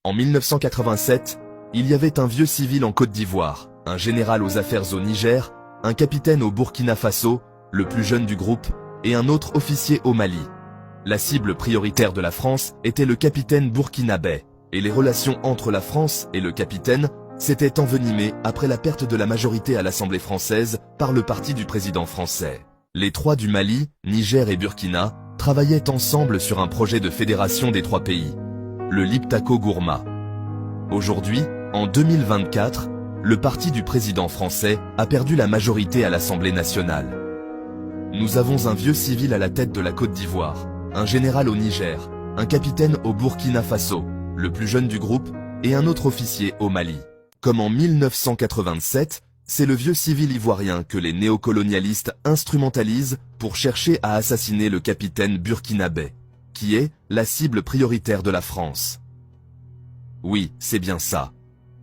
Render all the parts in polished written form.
En 1987, il y avait un vieux civil en Côte d'Ivoire, un général aux affaires au Niger, un capitaine au Burkina Faso, le plus jeune du groupe, et un autre officier au Mali. La cible prioritaire de la France était le capitaine burkinabé, et les relations entre la France et le capitaine s'étaient envenimées après la perte de la majorité à l'Assemblée française par le parti du président français. Les trois du Mali, Niger et Burkina travaillaient ensemble sur un projet de fédération des trois pays, le Liptako-Gourma. Aujourd'hui, en 2024, le parti du président français a perdu la majorité à l'Assemblée nationale. Nous avons un vieux civil à la tête de la Côte d'Ivoire, un général au Niger, un capitaine au Burkina Faso, le plus jeune du groupe, et un autre officier au Mali. Comme en 1987, c'est le vieux civil ivoirien que les néocolonialistes instrumentalisent pour chercher à assassiner le capitaine burkinabé, qui est la cible prioritaire de la France. Oui, c'est bien ça.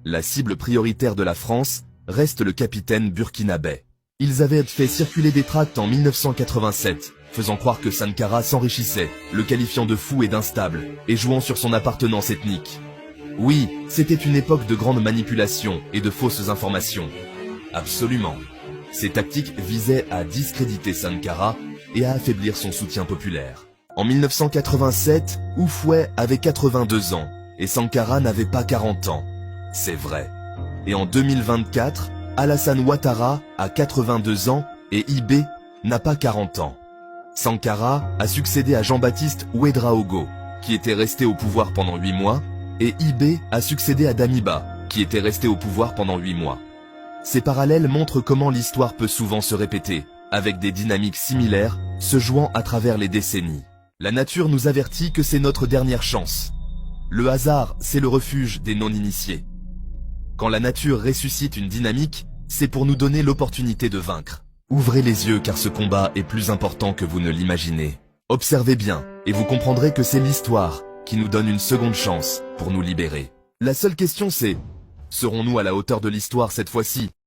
La cible prioritaire de la France reste le capitaine burkinabé. Ils avaient fait circuler des tracts en 1987, faisant croire que Sankara s'enrichissait, le qualifiant de fou et d'instable, et jouant sur son appartenance ethnique. Oui, c'était une époque de grande manipulation et de fausses informations. Absolument. Ces tactiques visaient à discréditer Sankara et à affaiblir son soutien populaire. En 1987, Houphouët avait 82 ans, et Sankara n'avait pas 40 ans. C'est vrai. Et en 2024, Alassane Ouattara a 82 ans et Ibé n'a pas 40 ans. Sankara a succédé à Jean-Baptiste Ouédraogo, qui était resté au pouvoir pendant 8 mois, et Ibé a succédé à Damiba, qui était resté au pouvoir pendant 8 mois. Ces parallèles montrent comment l'histoire peut souvent se répéter, avec des dynamiques similaires, se jouant à travers les décennies. La nature nous avertit que c'est notre dernière chance. Le hasard, c'est le refuge des non-initiés. Quand la nature ressuscite une dynamique, c'est pour nous donner l'opportunité de vaincre. Ouvrez les yeux car ce combat est plus important que vous ne l'imaginez. Observez bien, et vous comprendrez que c'est l'histoire qui nous donne une seconde chance pour nous libérer. La seule question c'est, serons-nous à la hauteur de l'histoire cette fois-ci ?